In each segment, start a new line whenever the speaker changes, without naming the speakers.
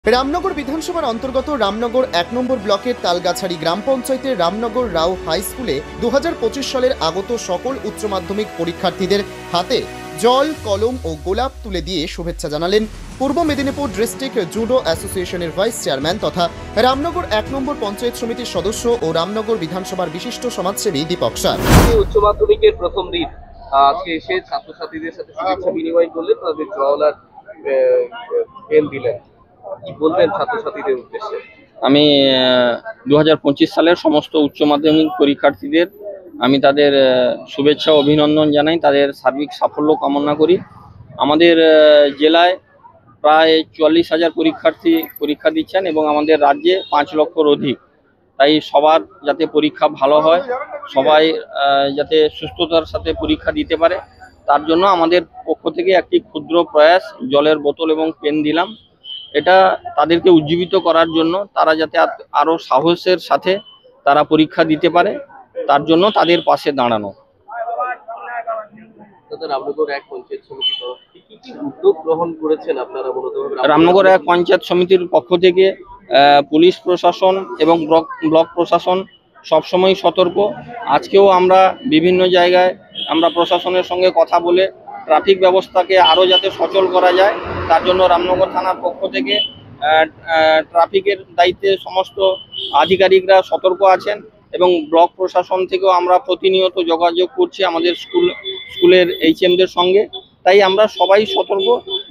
रामनगर विधानसभार अंतर्गत रामनगर 1 नम्बर ब्लकेर तालगाछाड़ी ग्राम पंचायतेर रामनगर राव हाई स्कूले 2025 सालेर आगत सकल उच्च माध्यमिक परीक्षार्थीदेर हाते जल कलम और गोलाप तुले दिए शुभेच्छा जानालेन पूर्व मेदिनीपुर डिस्ट्रिक्ट जुडो एसोसिएशनेर भाइस चेयरमैन तथा रामनगर 1 नम्बर पंचायत समितिर सदस्य और रामनगर विधानसभार विशिष्ट समाजसेवी दीपक सार।
उच्च माध्यमिकेर प्रथम दिन आजके एसे छात्र छात्रीदेर साथे शुभेच्छा बिनिमय करलेन, तादेर जल और पेन दिलेन। কি বলবেন ছাত্রছাত্রীদের উদ্দেশ্যে?
আমি 2025 সালের সমস্ত উচ্চ মাধ্যমিক পরীক্ষার্থীদের আমি তাদের শুভেচ্ছা ও অভিনন্দন জানাই, তাদের সার্বিক সাফল্য কামনা করি। আমাদের জেলায় প্রায় 44,000 পরীক্ষার্থী পরীক্ষা দিচ্ছেন এবং আমাদের রাজ্যে 5 লক্ষর অধিক। তাই সবার যাতে পরীক্ষা ভালো হয়, সবাই যাতে সুস্থতার সাথে পরীক্ষা দিতে পারে, তার জন্য আমাদের পক্ষ থেকে একটি ক্ষুদ্র প্রয়াস জলের বোতল এবং পেন দিলাম। এটা তাদেরকে উজ্জীবিত করার জন্য, তারা যাতে আরো সাহসের সাথে তারা পরীক্ষা দিতে পারে, তার জন্য তাদের পাশে দাঁড়ানো। রামনগর 1 পঞ্চায়েত সমিতির পক্ষ থেকে পুলিশ প্রশাসন এবং ব্লক প্রশাসন সবসময় সতর্ক। আজকেও আমরা বিভিন্ন জায়গায় আমরা প্রশাসনের সঙ্গে কথা বলে ট্রাফিক ব্যবস্থাকে আরো যাতে সচল করা যায়, তার জন্য রামনগর থানার পক্ষ থেকে ট্রাফিকের দায়িত্বে সমস্ত আধিকারিকরা সতর্ক আছেন এবং ব্লক প্রশাসন থেকেও আমরা প্রতিনিয়ত যোগাযোগ করছি আমাদের স্কুলের এইচএমদের সঙ্গে। তাই আমরা সবাই সতর্ক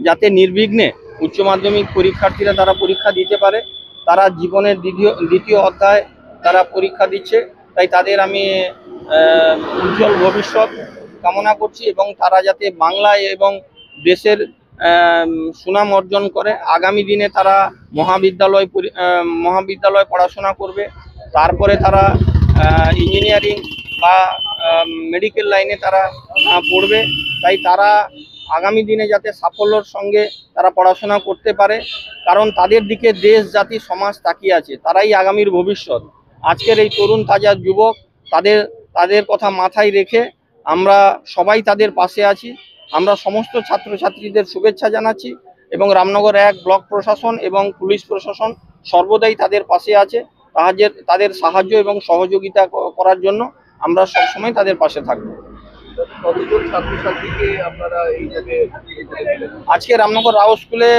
যাতে নির্বিঘ্নে উচ্চ মাধ্যমিক পরীক্ষার্থীরা তারা পরীক্ষা দিতে পারে। তারা জীবনের দ্বিতীয় অধ্যায় তারা পরীক্ষা দিচ্ছে, তাই তাদের আমি উজ্জ্বল ভবিষ্যৎ কামনা করছি এবং তারা যাতে বাংলায় এবং দেশের সুনাম অর্জন করে। আগামী দিনে তারা মহাবিদ্যালয় পড়াশোনা করবে, তারপরে তারা ইঞ্জিনিয়ারিং বা মেডিকেল লাইনে তারা পড়বে। তাই তারা আগামী দিনে যাতে সাফল্যের সঙ্গে তারা পড়াশোনা করতে পারে, কারণ তাদের দিকে দেশ জাতি সমাজ তাকিয়ে আছে, তারাই আগামীর ভবিষ্যৎ। আজকের এই তরুণ তাজা যুবক, তাদের কথা মাথায় রেখে আমরা সবাই তাদের পাশে আছি। আমরা সমস্ত ছাত্রছাত্রীদের শুভেচ্ছা জানাচ্ছি এবং রামনগর 1 ব্লক প্রশাসন এবং পুলিশ প্রশাসন সর্বদাই তাদের পাশে আছে। তাদের সাহায্য এবং সহযোগিতা করার জন্য আমরা সবসময় তাদের পাশে থাকব। আজকে রামনগর রাও স্কুলে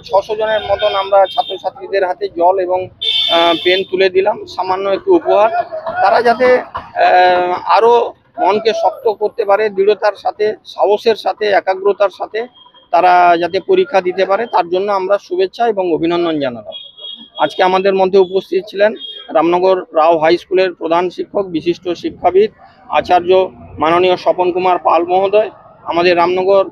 600 জনের মতন আমরা ছাত্রছাত্রীদের হাতে জল এবং পেন তুলে দিলাম, সামান্য একটু উপহার। তারা যাতে আরো মনকে শক্ত করতে পারে, দৃঢ়তার সাথে, সাহসের সাথে, একাগ্রতার সাথে তারা যাতে পরীক্ষা দিতে পারে, তার জন্য আমরা শুভেচ্ছা এবং অভিনন্দন জানালাম। আজকে আমাদের মধ্যে উপস্থিত ছিলেন রামনগর রাও হাই স্কুলের প্রধান শিক্ষক, বিশিষ্ট শিক্ষাবিদ, আচার্য মাননীয় স্বপন কুমার পাল মহোদয়, আমাদের রামনগর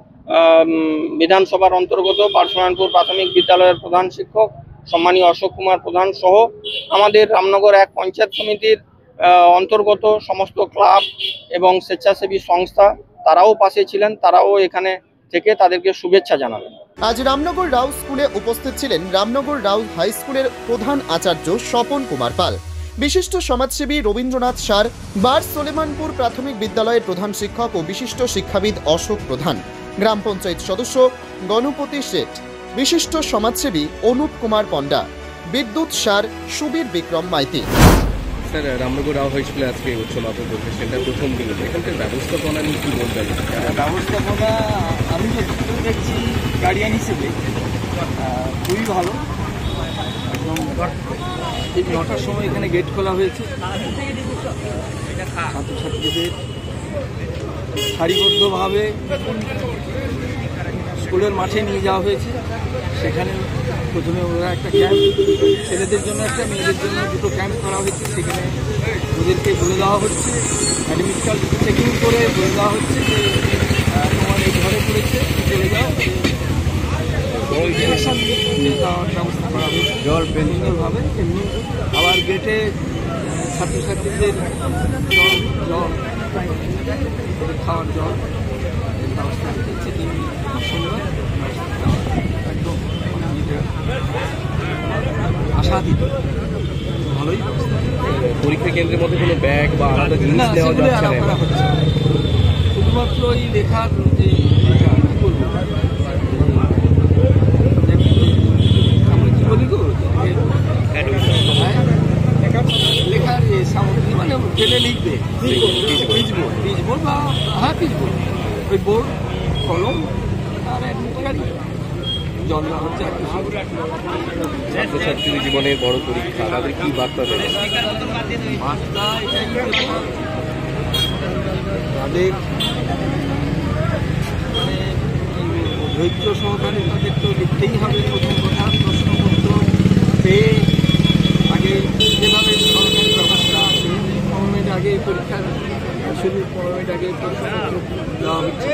বিধানসভার অন্তর্গত পারশুরামপুর প্রাথমিক বিদ্যালয়ের প্রধান শিক্ষক সম্মানীয় অশোক কুমার প্রধান সহ আমাদের রামনগর 1 পঞ্চায়েত সমিতির অন্তর্গত সমস্ত ক্লাব এবং স্বেচ্ছাসেবী সংস্থা তারাও পাশে ছিলেন, তারাও এখানে থেকে তাদেরকে শুভেচ্ছা জানালেন।
আজ রামনগর রাও স্কুলে উপস্থিত ছিলেন রামনগর রাও হাই স্কুলের প্রধান আচার্য স্বপন কুমার পাল, বিশিষ্ট সমাজসেবী রবীন্দ্রনাথ সার, বার সলেমানপুর প্রাথমিক বিদ্যালয়ের প্রধান শিক্ষক ও বিশিষ্ট শিক্ষাবিদ অশোক প্রধান, গ্রাম পঞ্চায়েত সদস্য গণপতি শেঠ, বিশিষ্ট সমাজসেবী অনুপ কুমার পণ্ডা, বিদ্যুৎ সার, সুবীর বিক্রম মাইতি।
স্যার, রামনগর রাও হাই স্কুলে আজকে উচ্চ মাধ্যমিক সেন্টার প্রথম দিন, এখানকার ব্যবস্থাপনা নিয়ে কি বলবেন?
ব্যবস্থাপনা আমি যতটুকু দেখছি গার্ডিয়ান হিসেবে খুবই ভালো। একদম ঠিক 9টার সময় এখানে গেট খোলা হয়েছে, ছাত্রছাত্রীদের সারিবদ্ধভাবে স্কুলের মাঠে নিয়ে যাওয়া হয়েছে। সেখানে প্রথমে ওরা একটা ক্যাম্প, ছেলেদের জন্য একটা, মেয়েদের জন্য দুটো ক্যাম্প করা হয়েছে। সেখানে ওদেরকে বলে দেওয়া হচ্ছে, অ্যাডমিট কার্ড চেকিং করে বলে দেওয়া হচ্ছে যে তোমার এই ঘরে পড়েছে, চলে যাও। ব্যবস্থা করা হয়েছে জল সুন্দরভাবে। এমনি আবার গেটে ছাত্রছাত্রীদের জল খাওয়ার জল ব্যবস্থা হচ্ছে। সুন্দর একদম আশাতীত, ভালোই
পরীক্ষা কেন্দ্রের মধ্যে কোনো ব্যাগ বা আলাদা জিনিস নেওয়া যাচ্ছে না,
শুধুমাত্র এই লেখার যে কি বলবো সামগ্রী মানে জেলে লিখবে পিচবোর্ড বা হ্যাঁ পিচবোর্ড, ওই বোর্ড, কলম আর গাড়ি জল হচ্ছে।
ছাত্রছাত্রীর জীবনের বড় পরীক্ষা, তাদের কি বার্তা দেবে?
বার্তা এটাই দিতে পারে, তাদের মানে ধৈর্য সহকারে তাদের তো লিখতেই হবে। প্রথম কথা প্রশ্নপত্র পেয়ে আগে যেভাবে সরকারি ব্যবস্থা আছে 15 মিনিট আগে পরীক্ষার শুরু, 15 মিনিট আগে প্রশ্নপত্র দেওয়া হচ্ছে,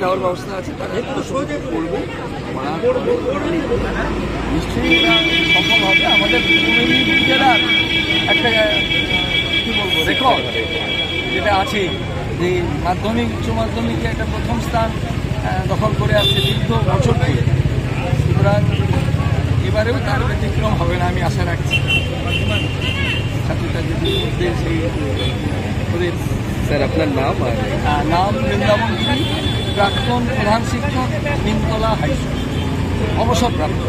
দেওয়ার ব্যবস্থা আছে। তাদের প্রশ্নপত্র পড়বে, নিশ্চয়ই সফল হবে। আমাদের মেদিনীপুর জেলার একটা কী বলবো রেকর্ড যেটা আছে, যে মাধ্যমিক উচ্চ মাধ্যমিকে একটা প্রথম স্থান দখল করে আসছে দীর্ঘ বছর ধরে। সুতরাং এবারেও তার ব্যতিক্রম হবে না আমি আশা রাখছি। ছাত্রছাত্রীদের মধ্যে সেই ওদের
স্যার আপনার নাম?
নাম বৃন্দাবন গিরি, প্রাক্তন প্রধান শিক্ষক নিমতলা হাই স্কুল, অবসরপ্রাপ্ত